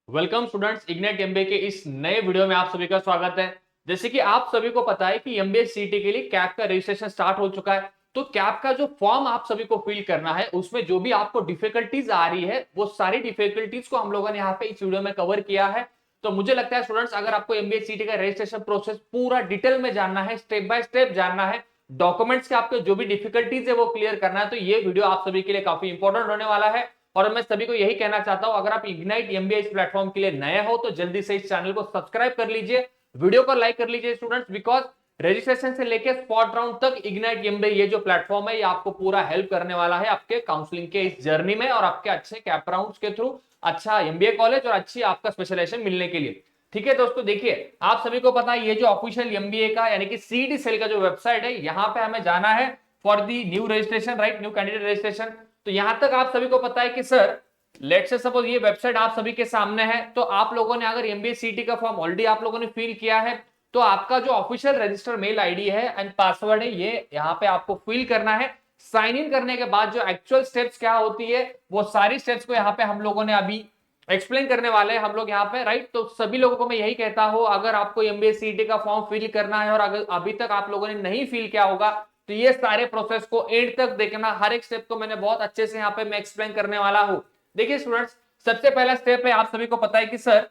Welcome students, ignite MBA के इस नए वीडियो में आप सभी का स्वागत है। जैसे कि आप सभी को पता है कि एमबीए सीटी के लिए कैप का रजिस्ट्रेशन स्टार्ट हो चुका है। तो कैप का जो फॉर्म आप सभी को फिल करना है उसमें जो भी आपको डिफिकल्टीज आ रही है वो सारी डिफिकल्टीज को हम लोगों ने यहाँ पे इस वीडियो में कवर किया है। तो मुझे लगता है स्टूडेंट्स, अगर आपको एमबीए सीटी का रजिस्ट्रेशन प्रोसेस पूरा डिटेल में जानना है, स्टेप बाय स्टेप जानना है, डॉक्यूमेंट्स के आपके जो भी डिफिकल्टीज है वो क्लियर करना है, तो ये वीडियो आप सभी के लिए काफी इंपॉर्टेंट होने वाला है। और मैं सभी को यही कहना चाहता हूं, अगर आप इग्नाइट एमबीए इस प्लेटफॉर्म के लिए नए हो तो जल्दी से इस चैनल को सब्सक्राइब कर लीजिए, वीडियो को लाइक कर लीजिए स्टूडेंट्स, बिकॉज रजिस्ट्रेशन से लेकर स्पॉट राउंड तक इग्नाइट एमबीए ये जो प्लेटफॉर्म है ये आपको पूरा हेल्प करने वाला है आपके काउंसलिंग के इस जर्नी में और आपके अच्छे कैप राउंड्स के थ्रू अच्छा एमबीए कॉलेज और अच्छी आपका स्पेशलाइजेशन मिलने के लिए। ठीक है दोस्तों, देखिए आप सभी को पता है ये जो ऑफिशियल एमबीए का यानी कि सीडी सेल का जो वेबसाइट है, यहाँ पे हमें जाना है for the new registration, right, new candidate registration. तो यहां तक आप सभी को पता है कि सर लेट्स से सपोज ये वेबसाइट आप सभी के सामने है, तो आप लोगों ने अगर एमबीए सीटी का फॉर्म ऑलरेडी आप लोगों ने फिल किया है तो आपका जो ऑफिशियल रजिस्टर मेल आईडी है एंड पासवर्ड है ये यहाँ पे आपको फिल करना है। साइन इन करने के बाद जो एक्चुअल स्टेप्स क्या होती है वो सारी स्टेप्स को यहाँ पे हम लोगों ने अभी एक्सप्लेन करने वाले हैं हम लोग यहाँ पे, राइट। तो सभी लोगों को मैं यही कहता हूं, अगर आपको एमबीए सीटी का फॉर्म फिल करना है और अगर अभी तक आप लोगों ने नहीं फिल किया होगा तो ये सारे प्रोसेस को एंड तक देखना, हर एक स्टेप को मैंने बहुत अच्छे से यहाँ पे मैं एक्सप्लेन करने वाला हूं। देखिए स्टूडेंट्स, सबसे पहला स्टेप है, आप सभी को पता है कि सर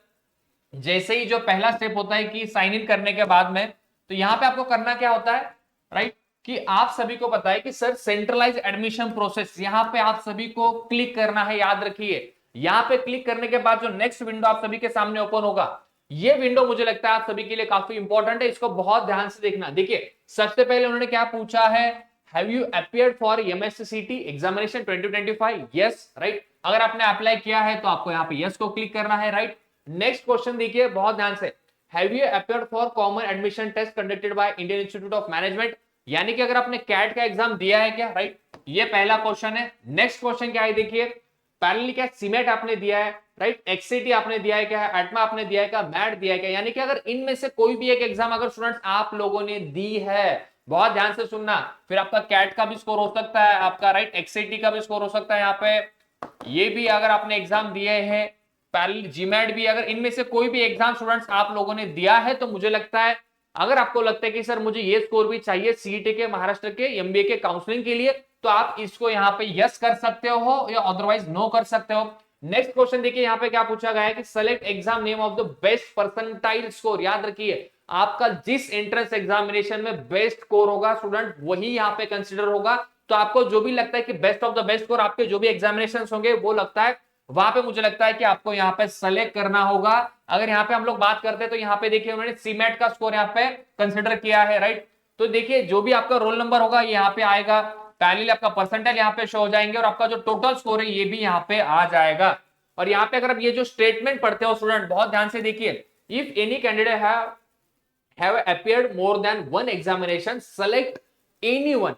जैसे ही जो पहला स्टेप होता है कि साइन इन करने के बाद में, तो यहां पे आपको करना क्या होता है, राइट, कि आप सभी को पता है कि सर सेंट्रलाइज एडमिशन प्रोसेस, यहां पे आप सभी को क्लिक करना है। याद रखिए, यहां पे क्लिक करने के बाद जो नेक्स्ट विंडो आप सभी के सामने ओपन होगा, ये विंडो मुझे लगता है आप सभी के लिए काफी इंपॉर्टेंट है, इसको बहुत ध्यान से देखना। देखिए सबसे पहले उन्होंने क्या पूछा है, have you appeared for MSCT examination 2025? Yes, right. अगर आपने अप्लाई किया है तो आपको यहाँ पे यस को क्लिक करना है, राइट। नेक्स्ट क्वेश्चन देखिए बहुत ध्यान से, have you appeared for common admission test conducted by Indian institute of management? यानी कि अगर आपने कैट का एग्जाम दिया है क्या, राइट, ये पहला क्वेश्चन है। नेक्स्ट क्वेश्चन क्या है देखिए, पैरेलली क्या सीमेट आपने दिया है, राइट, एक्सएटी आपने दिया है क्या, एटमा आपने दिया है क्या, मैट दिया है क्या? यानी कि अगर इनमें से कोई भी एक एग्जाम अगर स्टूडेंट्स आप लोगों ने दी है, बहुत ध्यान से सुनना, फिर आपका कैट का भी स्कोर हो सकता है, आपका राइट एक्सएटी का भी स्कोर हो सकता है, यहाँ पे ये भी अगर आपने एग्जाम दिए हैं, पैरेलल जीमैट भी, अगर इनमें से कोई भी एग्जाम स्टूडेंट्स आप लोगों ने दिया है तो मुझे लगता है, अगर आपको लगता है कि सर मुझे ये स्कोर भी चाहिए सीईटी के महाराष्ट्र के एमबीए के काउंसलिंग के लिए, तो आप इसको यहाँ पे यस कर सकते हो या अदरवाइज नो कर सकते हो। नेक्स्ट क्वेश्चन देखिए यहाँ पे क्या पूछा गया है कि select enzyme name of the best percentile score. याद रखिए, आपका जिस एंट्रेंस एग्जामिनेशन में बेस्ट स्कोर होगा स्टूडेंट वही यहाँ पे कंसिडर होगा। तो आपको जो भी लगता है कि best of the best score आपके जो भी एग्जामिनेशन होंगे वो लगता है, वहां पे मुझे लगता है कि आपको यहाँ पे सेलेक्ट करना होगा। अगर यहाँ पे हम लोग बात करते हैं तो यहाँ पे देखिए उन्होंने सीमेट का स्कोर यहाँ पे कंसिडर किया है, राइट। तो देखिए जो भी आपका रोल नंबर होगा यहाँ पे आएगा, पैरेलल आपका परसेंटाइल यहाँ पे शो हो जाएंगे और आपका जो टोटल स्कोर है ये भी यहाँ पे आ जाएगा। और यहाँ पे अगर आप ये जो स्टेटमेंट पढ़ते हो स्टूडेंट बहुत ध्यान से देखिए, if any candidate have appeared more than one examination, select anyone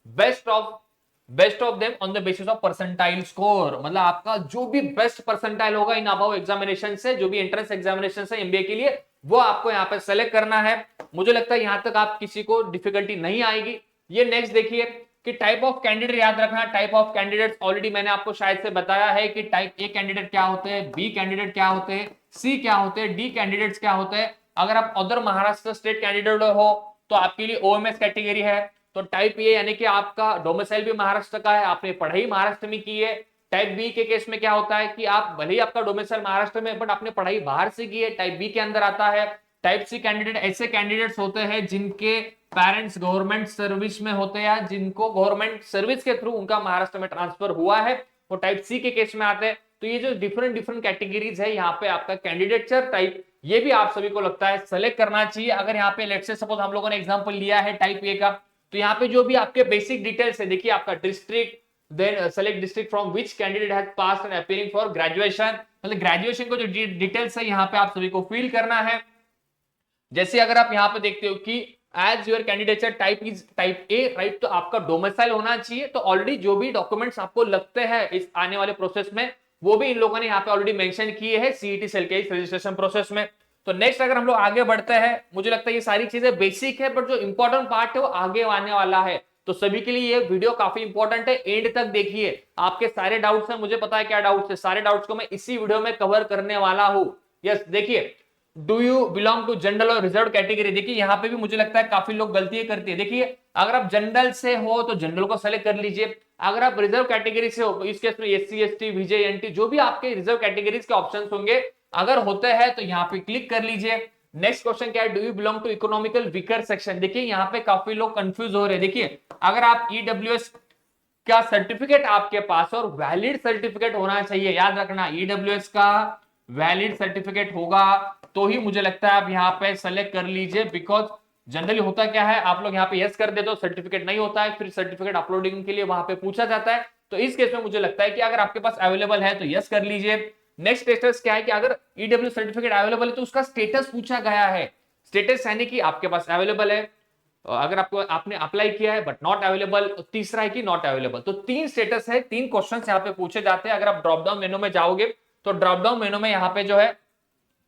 best of them on the basis of percentile score। मतलब आपका जो भी बेस्ट परसेंटाइल होगा इन अबव एग्जामिनेशन से, जो भी एंट्रेंस एग्जामिनेशन से एमबीए के लिए, वो आपको यहाँ पे सेलेक्ट करना है। मुझे लगता है यहां तक आप किसी को डिफिकल्टी नहीं आएगी। ये नेक्स्ट देखिए कि टाइप ऑफ कैंडिडेट, याद रखना टाइप ऑफ कैंडिडेट ऑलरेडी मैंने आपको शायद से बताया है कि टाइप ए कैंडिडेट क्या होते हैं, बी कैंडिडेट क्या होते हैं, सी क्या होते हैं, डी कैंडिडेट्स क्या होते हैं। अगर आप अदर महाराष्ट्र स्टेट कैंडिडेट हो तो आपके लिए ओएमएस कैटेगरी है। तो टाइप ए यानी कि आपका डोमिसाइल भी महाराष्ट्र का है, आपने पढ़ाई महाराष्ट्र में की है। टाइप बी के केस में क्या होता है कि आप भले ही आपका डोमिसाइल महाराष्ट्र में बट आपने पढ़ाई बाहर से की है, टाइप बी के अंदर आता है। टाइप सी कैंडिडेट ऐसे कैंडिडेट्स होते हैं जिनके पेरेंट्स गवर्नमेंट सर्विस में होते हैं, जिनको गवर्नमेंट सर्विस के थ्रू उनका महाराष्ट्र में ट्रांसफर हुआ है, वो टाइप सी के केस में आते हैं। तो ये जो डिफरेंट डिफरेंट कैटेगरीज है यहाँ पे आपका कैंडिडेचर टाइप, ये भी आप सभी को लगता है सेलेक्ट करना चाहिए। अगर यहाँ पे लेट्स से सपोज हम लोगों ने एग्जांपल लिया है टाइप ए का, तो यहाँ पे जो भी आपके बेसिक डिटेल्स है देखिए, आपका district, then select district from which candidate has passed and appearing for graduation, मतलब ग्रेजुएशन को जो डिटेल्स है यहाँ पे आप सभी को फिल करना है। जैसे अगर आप यहाँ पे देखते हो कि as your candidature type is type A, right, तो आपका डोमिसाइल होना चाहिए। तो ऑलरेडी जो भी डॉक्यूमेंट्स आपको लगते हैं इस आने वाले प्रोसेस में वो भी इन लोगों ने यहाँ पे ऑलरेडी मेंशन किए हैं सीईटी सेल के इस रजिस्ट्रेशन प्रोसेस में। तो नेक्स्ट अगर हम लोग आगे बढ़ते हैं, मुझे लगता है ये सारी चीजें बेसिक है बट जो इंपॉर्टेंट पार्ट है वो आगे आने वाला है। तो सभी के लिए ये वीडियो काफी इंपॉर्टेंट है, एंड तक देखिए। आपके सारे डाउट्स हैं, मुझे पता है क्या डाउट्स है, सारे डाउट्स को मैं इसी वीडियो में कवर करने वाला हूं। यस, देखिए, do you belong to general और रिजर्व कैटेगरी, देखिए यहाँ पे भी मुझे लगता है काफी लोग गलतियां करती है। देखिए, अगर आप जनरल से हो तो जनरल को सेलेक्ट कर लीजिए, अगर आप रिजर्व कैटेगरी से हो, इस केस में एससी एसटी विजय एनटी जो भी आपके रिजर्व कैटेगरीज के ऑप्शंस होंगे, अगर होते हैं तो यहाँ पे क्लिक कर लीजिए। नेक्स्ट क्वेश्चन क्या है, do you belong to economical weaker section. देखिए यहाँ पे काफी लोग कंफ्यूज हो रहे हैं। देखिए, अगर आप ईडब्ल्यूएस का सर्टिफिकेट आपके पास और वैलिड सर्टिफिकेट होना चाहिए, याद रखना, ईडब्ल्यूएस का वैलिड सर्टिफिकेट होगा तो ही मुझे लगता है आप यहाँ पे सेलेक्ट कर लीजिए। बिकॉज जनरली होता क्या है, आप लोग यहाँ पे यस कर देते हो, सर्टिफिकेट नहीं होता है, फिर सर्टिफिकेट अपलोडिंग के लिए वहां पे पूछा जाता है। तो इस केस में मुझे लगता है कि अगर आपके पास अवेलेबल है तो यस कर लीजिए। नेक्स्ट स्टेटस क्या है कि अगर ईडब्ल्यू सर्टिफिकेट अवेलेबल है तो उसका स्टेटस पूछा गया है। स्टेटस यानी कि आपके पास अवेलेबल है, अगर आपको आपने अप्लाई किया है बट नॉट अवेलेबल, तीसरा है कि नॉट अवेलेबल। तो तीन स्टेटस है, तीन क्वेश्चंस यहाँ पे पूछे जाते हैं। अगर आप ड्रॉप डाउन मेनू में जाओगे तो ड्रॉप डाउन मेनू में यहाँ पे जो है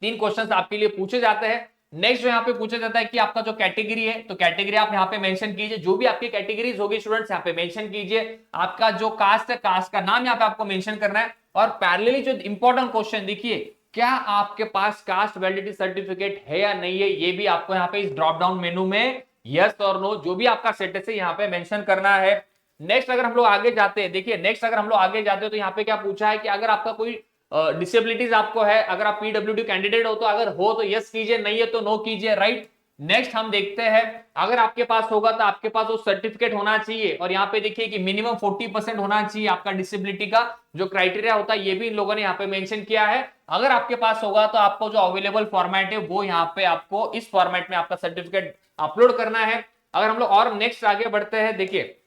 तीन क्वेश्चंस आपके लिए पूछे जाते हैं। नेक्स्ट जो यहाँ पे पूछा जाता है कि आपका जो कैटेगरी है, तो कैटेगरी आप यहाँ पे मेंशन कीजिए, जो भी आपकी कैटेगरीज होगी स्टूडेंट्स यहाँ पे मेंशन कीजिए। आपका जो कास्ट है, कास्ट का नाम यहाँ पे आपको मेंशन करना है। और पैरेलली जो इंपॉर्टेंट क्वेश्चन, देखिए, क्या आपके पास कास्ट वैलिडिटी सर्टिफिकेट है या नहीं है, ये भी आपको यहाँ पे इस ड्रॉप डाउन मेनू में यस और नो जो भी आपका स्टेटस है यहाँ पे मेंशन करना है। नेक्स्ट अगर हम लोग आगे जाते हैं, देखिए नेक्स्ट अगर हम लोग आगे जाते हैं तो यहाँ पे क्या पूछा है कि अगर आपका कोई डिसेबिलिटीज आपको है, अगर आप पीडब्ल्यूडी कैंडिडेट हो तो अगर हो तो यस कीजिए, नहीं है तो नो कीजिए, राइट। नेक्स्ट हम देखते हैं, अगर आपके पास होगा तो आपके पास वो सर्टिफिकेट होना चाहिए। और यहाँ पे देखिए कि मिनिमम 40% होना चाहिए आपका डिसेबिलिटी का जो क्राइटेरिया होता है, ये भी इन लोगों ने यहाँ पे मेंशन किया है। अगर आपके पास होगा तो आपको जो अवेलेबल फॉर्मेट है वो यहाँ पे आपको इस फॉर्मेट में आपका सर्टिफिकेट अपलोड करना है। अगर हम लोग और नेक्स्ट आगे बढ़ते हैं, देखिए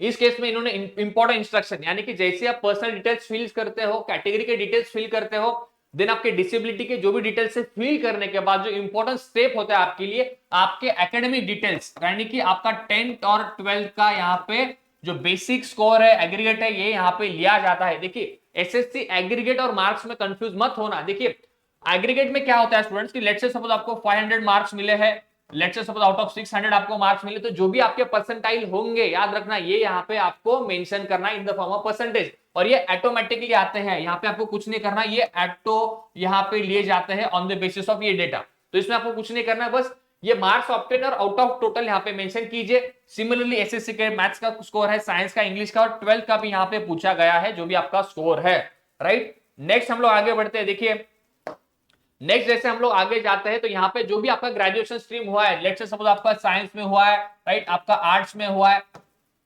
इस केस में इन्होंने इंपॉर्टेंट इंस्ट्रक्शन, यानी कि जैसे आप पर्सनल डिटेल्स फिल करते हो, कैटेगरी के डिटेल्स फिल करते हो, देन आपके डिसेबिलिटी के जो भी डिटेल्स से फिल करने के बाद जो इंपॉर्टेंट स्टेप होता है आपके लिए, आपके एकेडमिक डिटेल्स, यानी कि आपका 10th और 12th का यहाँ पे जो बेसिक स्कोर है, एग्रीगेट है, ये यहाँ पे लिया जाता है। देखिए एसएससी एग्रीगेट और मार्क्स में कंफ्यूज मत होना। देखिए एग्रीगेट में क्या होता है स्टूडेंट्स की, लेट्स से सपोज आपको 500 मार्क्स मिले हैं, let's say suppose out of 600 आपको मार्क्स मिले, तो जो भी आपके परसेंटाइल होंगे, याद रखना ये यहाँ पे आपको मेंशन करना in the form of percentage. और ये ऑटोमेटिकली आते हैं, यहाँ पे आपको कुछ नहीं करना, ये ऑटो यहाँ पे लिए जाते हैं ऑन द बेसिस ऑफ ये डेटा। तो इसमें आपको कुछ नहीं करना है, बस ये मार्क्स ऑब्टेन और आउट ऑफ टोटल यहाँ पे मेंशन कीजिए। सिमिलरली एसएससी के मैथ्स का स्कोर है, साइंस का, इंग्लिश का और 12th का भी यहाँ पे पूछा गया है जो भी आपका स्कोर है, राइट। नेक्स्ट हम लोग आगे बढ़ते हैं। देखिए नेक्स्ट जैसे हम लोग आगे जाते हैं तो यहाँ पे जो भी आपका ग्रेजुएशन स्ट्रीम हुआ है, लेट्स से सपोज आपका साइंस में हुआ है, राइट, आपका आर्ट्स में हुआ है,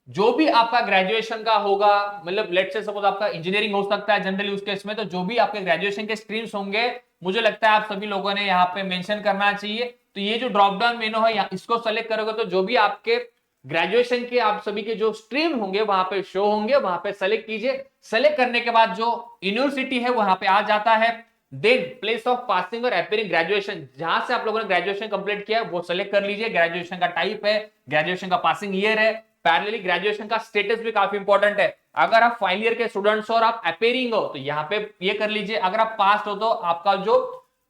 जो भी आपका ग्रेजुएशन का होगा, मतलब लेट्स से सपोज आपका इंजीनियरिंग हो सकता है जनरली उस केस में, तो जो भी आपके ग्रेजुएशन के स्ट्रीम्स होंगे, मुझे लगता है आप सभी लोगों ने यहाँ पे मेंशन करना चाहिए। तो ये जो ड्रॉप डाउन मेनू है, इसको सेलेक्ट करोगे तो जो भी आपके ग्रेजुएशन के आप सभी के जो स्ट्रीम होंगे वहां पे शो होंगे, वहां पे सेलेक्ट कीजिए। सेलेक्ट करने के बाद जो यूनिवर्सिटी है वहां पे आ जाता है। देन प्लेस ऑफ पासिंग और अपीयरिंग ग्रेजुएशन, जहां से आप लोगों ने ग्रेजुएशन कंप्लीट किया वो सेलेक्ट कर लीजिए। ग्रेजुएशन का टाइप है, ग्रेजुएशन का पासिंग ईयर है, पैरेलली ग्रेजुएशन का स्टेटस भी काफी इंपॉर्टेंट है। अगर आप फाइनल ईयर के स्टूडेंट्स हो और आप अपीयरिंग हो तो यहाँ पे ये कर लीजिए। अगर आप पास हो तो आपका जो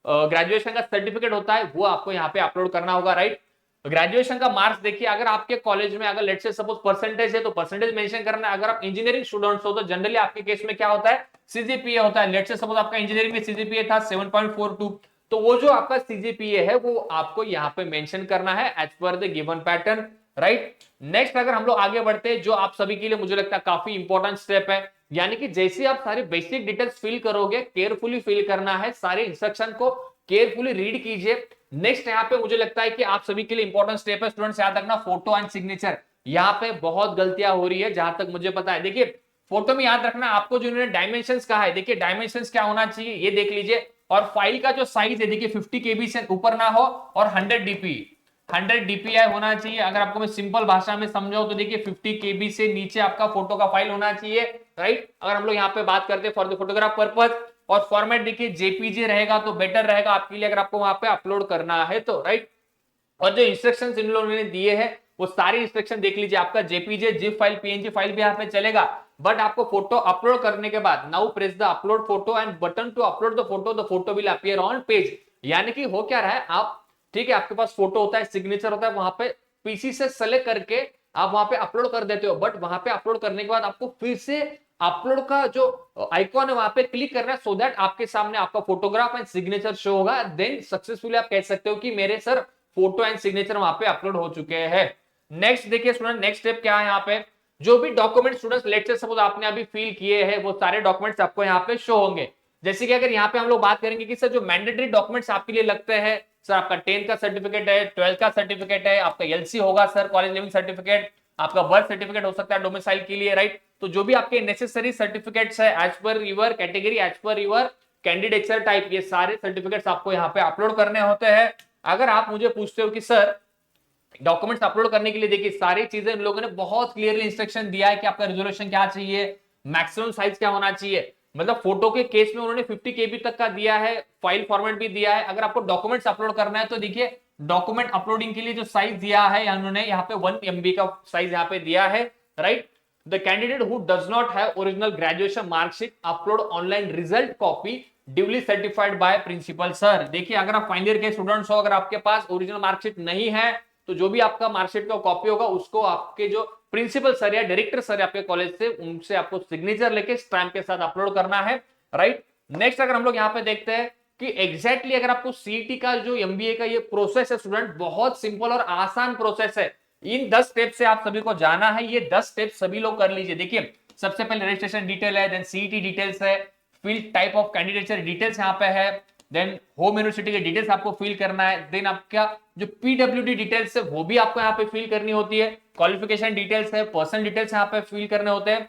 ग्रेजुएशन का सर्टिफिकेट होता है वो आपको यहाँ पे अपलोड करना होगा, राइट। ग्रेजुएशन का मार्क्स देखिए, अगर आपके कॉलेज में अगर लेट्स से सपोज परसेंटेज है तो परसेंटेज मेंशन करना है। अगर आप इंजीनियरिंग स्टूडेंट्स हो तो जनरली आपके केस में क्या होता है, सीजीपीए होता है। लेट्स से सपोज आपका इंजीनियरिंग में सीजीपीए था 7.42, तो वो जो आपका सीजीपीए है वो आपको यहाँ पे मेंशन करना है as per the given pattern, right. Next अगर हम लोग आगे बढ़ते हैं, जो आप सभी के लिए मुझे लगता है काफी इंपॉर्टेंट स्टेप है, यानी कि जैसे आप सारी बेसिक डिटेल्स फिल करोगे, केयरफुली फिल करना है, सारे इंस्ट्रक्शन को केयरफुली रीड कीजिए। नेक्स्ट यहाँ पे मुझे लगता है कि आप सभी के लिए इंपॉर्टेंट स्टेप है स्टूडेंट्स, याद रखना, फोटो एंड सिग्नेचर। यहाँ पे बहुत गलतियां हो रही है जहां तक मुझे पता है। देखिए फोटो में याद रखना, आपको जो इन्होंने डायमेंशंस कहा है, देखिए डायमेंशंस क्या होना चाहिए ये देख लीजिए। और फाइल का जो साइज है देखिए 50 KB से ऊपर ना हो और 100 DPI होना चाहिए। अगर आपको मैं सिंपल भाषा में समझाऊं तो देखिए 50 KB से नीचे आपका फोटो का फाइल होना चाहिए, राइट। अगर हम लोग यहाँ पे बात करते हैं फॉर द फोटोग्राफ पर्पज, और फॉर्मेट देखिए जेपीजी रहेगा तो बेटर रहेगा आपके लिए अगर आपको वहां पे अपलोड करना है तो, राइट। और जो इंस्ट्रक्शंस इन लोगों ने दिए हैं वो सारे इंस्ट्रक्शन देख लीजिए। आपका JPG, zip file, PNG file भी यहाँ पे चलेगा, बट आपको फोटो अपलोड करने के बाद now press the upload photo and button to upload the photo will appear on page. यानी कि हो क्या रहा है, आप ठीक है आपके पास फोटो होता है, सिग्नेचर होता है, वहां पे पीसी से सेलेक्ट करके आप वहां पे अपलोड कर देते हो, बट वहां पे अपलोड करने के बाद आपको फिर से अपलोड का जो आइकॉन है वहां पे क्लिक करना है, सो दैट आपके सामने आपका फोटोग्राफ एंड सिग्नेचर शो होगा। देन सक्सेसफुली आप कह सकते हो कि मेरे सर फोटो एंड सिग्नेचर वहां पे अपलोड हो चुके हैं। नेक्स्ट देखिए स्टूडेंट, नेक्स्ट स्टेप क्या है यहाँ पे, जो भी डॉक्यूमेंट स्टूडेंट्स लेट से सपोज आपने अभी फिल किए हैं वो सारे डॉक्यूमेंट्स आपको यहाँ पे शो होंगे। जैसे कि अगर यहाँ पे हम लोग बात करेंगे कि सर जो मैंडेटरी डॉक्यूमेंट्स आपके लिए लगते हैं, सर आपका 10th का सर्टिफिकेट है, 12th का सर्टिफिकेट है, आपका एलसी होगा सर, कॉलेज लिविंग सर्टिफिकेट, आपका बर्थ सर्टिफिकेट हो सकता है डोमिसाइल के लिए, राइट। तो जो भी आपके नेसेसरी सर्टिफिकेट्स है as per your category, as per your candidature type, ये सारे सर्टिफिकेट्स आपको यहाँ पे अपलोड करने होते हैं। अगर आप मुझे पूछते हो कि सर डॉक्यूमेंट्स अपलोड करने के लिए, देखिए सारी चीजें इन लोगों ने बहुत क्लियरली इंस्ट्रक्शन दिया है कि आपका रेजोल्यूशन क्या चाहिए, मैक्सिमम साइज क्या होना चाहिए। मतलब फोटो के केस में उन्होंने 50 केबी तक का दिया है, फाइल फॉर्मेट भी दिया है। अगर आपको डॉक्यूमेंट्स अपलोड करना है तो देखिए डॉक्यूमेंट अपलोडिंग के लिए जो साइज दिया है उन्होंने यहाँ पे 1 MB का साइज यहाँ पे दिया है, right. The candidate who does not have original graduation marksheet upload online result copy duly certified by principal sir. देखिए अगर आप फाइनल ईयर के स्टूडेंट्स हो, अगर आपके पास ओरिजिनल मार्कशीट नहीं है तो जो भी आपका मार्कशीट का कॉपी होगा उसको आपके जो प्रिंसिपल सर या डायरेक्टर सर है आपके कॉलेज से, उनसे आपको सिग्नेचर लेके स्टैम्प के साथ अपलोड करना है, राइट। नेक्स्ट अगर हम लोग यहाँ पे देखते हैं कि एग्जैक्टली अगर आपको सीईटी का जो एमबीए का ये प्रोसेस है स्टूडेंट, बहुत सिंपल और आसान प्रोसेस है। इन 10 स्टेप से आप सभी को जाना है, ये 10 स्टेप सभी लोग कर लीजिए। देखिए सबसे पहले रजिस्ट्रेशन डिटेल है, देन सीईटी डिटेल्स है, field type of candidature details यहाँ पे है, देन होम यूनिवर्सिटी के डिटेल्स आपको फिल करना है, देन आपका जो पीडब्ल्यूडी डिटेल्स है वो भी आपको यहाँ पे फिल करनी होती है, क्वालिफिकेशन डिटेल्स है, पर्सनल डिटेल्स यहाँ पे फिल करने होते हैं।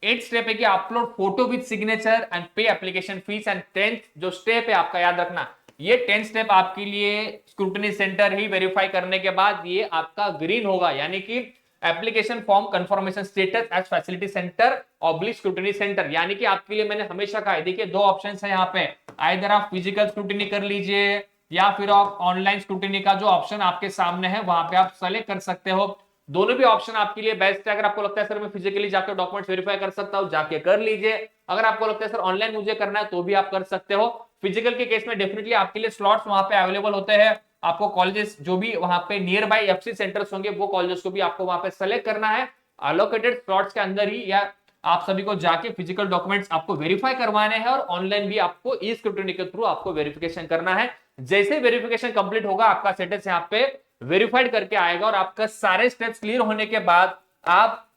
8th स्टेप है कि upload photo with signature and पे एप्लीकेशन फीस, एंड 10th जो स्टेप है आपका याद रखना, ये 10th स्टेप आपके लिए स्क्रूटनी सेंटर ही वेरीफाई करने के बाद ये आपका ग्रीन होगा, यानी कि application form confirmation status as facility centre oblique scrutiny centre. यानी कि आपके लिए मैंने हमेशा कहा है, देखिए 2 ऑप्शंस है यहाँ पे, आइदर आप फिजिकल स्क्रूटनी कर लीजिए या फिर आप ऑनलाइन स्क्रूटनी का जो ऑप्शन आपके सामने है वहां पे आप सेलेक्ट कर सकते हो। दोनों भी ऑप्शन आपके लिए बेस्ट है। अगर आपको लगता है सर मैं फिजिकली जाकर डॉक्यूमेंट वेरीफाई कर सकता हूं, जाके कर लीजिए। अगर आपको लगता है सर ऑनलाइन मुझे करना है तो भी आप कर सकते हो। फिजिकल के केस में डेफिनेटली आपके लिए स्लॉट्स वहां पे अवेलेबल होते हैं। आपको कॉलेजेस जो भी वहां पे नियर बाय एफसी सेंटर्स होंगे वो कॉलेजेस को भी आपको वहां पे सेलेक्ट करना है अलोकेटेड स्लॉट्स के अंदर ही, या आप सभी को जाके फिजिकल डॉक्यूमेंट्स आपको वेरीफाई करवाने हैं और ऑनलाइन भी आपको ई स्क्रूटनी के थ्रू आपको वेरिफिकेशन करना है। जैसे वेरिफिकेशन कंप्लीट होगा आपका स्टेटस यहाँ पे वेरीफाइड करके आएगा और आपका सारे स्टेप्स क्लियर होने के बाद आप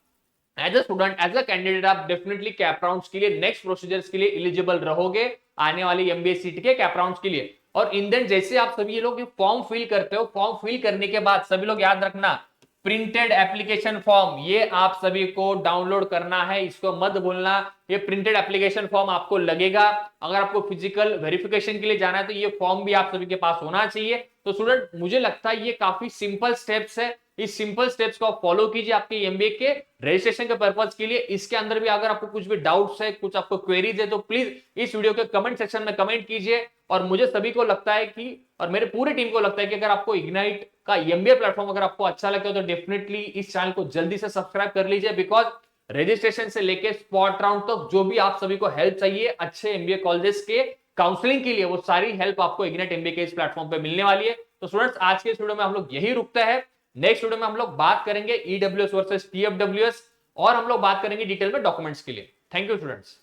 as a student, as a candidate आप डेफिनेटली कैप राउंड्स के लिए, नेक्स्ट प्रोसीजर्स के लिए एलिजिबल रहोगे आने वाली एमबीए सीट के कैप राउंड्स के लिए। और इन दिन जैसे आप सभी लोग फॉर्म फिल करते हो, फॉर्म फिल करने के बाद सभी लोग याद रखना प्रिंटेड एप्लीकेशन फॉर्म ये आप सभी को डाउनलोड करना है, इसको मत भूलना। ये प्रिंटेड एप्लीकेशन फॉर्म आपको लगेगा। अगर आपको फिजिकल वेरिफिकेशन के लिए जाना है तो ये फॉर्म भी आप सभी के पास होना चाहिए। तो स्टूडेंट मुझे लगता है ये काफी सिंपल स्टेप्स है, इस सिंपल स्टेप्स को आप फॉलो कीजिए आपके एमबीए के रजिस्ट्रेशन के पर्पज के लिए। इसके अंदर भी अगर आपको कुछ भी डाउट्स है, कुछ आपको क्वेरीज है तो प्लीज इस वीडियो के कमेंट सेक्शन में कमेंट कीजिए। और मुझे सभी को लगता है कि, और मेरे पूरी टीम को लगता है कि अगर आपको इग्नाइट का एमबीए प्लेटफॉर्म अगर आपको अच्छा लगता है तो डेफिनेटली इस चैनल को जल्दी से सब्सक्राइब कर लीजिए, बिकॉज रजिस्ट्रेशन से लेके स्पॉट राउंड तक जो भी आप सभी को हेल्प चाहिए अच्छे एमबीए कॉलेजेस के काउंसलिंग के लिए, वो सारी हेल्प आपको इग्नाइट एमबीए के इस प्लेटफॉर्म पे मिलने वाली है। तो स्टूडेंट्स आज के इस वीडियो में हम लोग यही रुकते हैं। नेक्स्ट वीडियो में हम लोग बात करेंगे ईडब्ल्यूएस वर्सेस टीएफडब्ल्यूएस और हम लोग बात करेंगे डिटेल में डॉक्यूमेंट्स के लिए। Thank you students.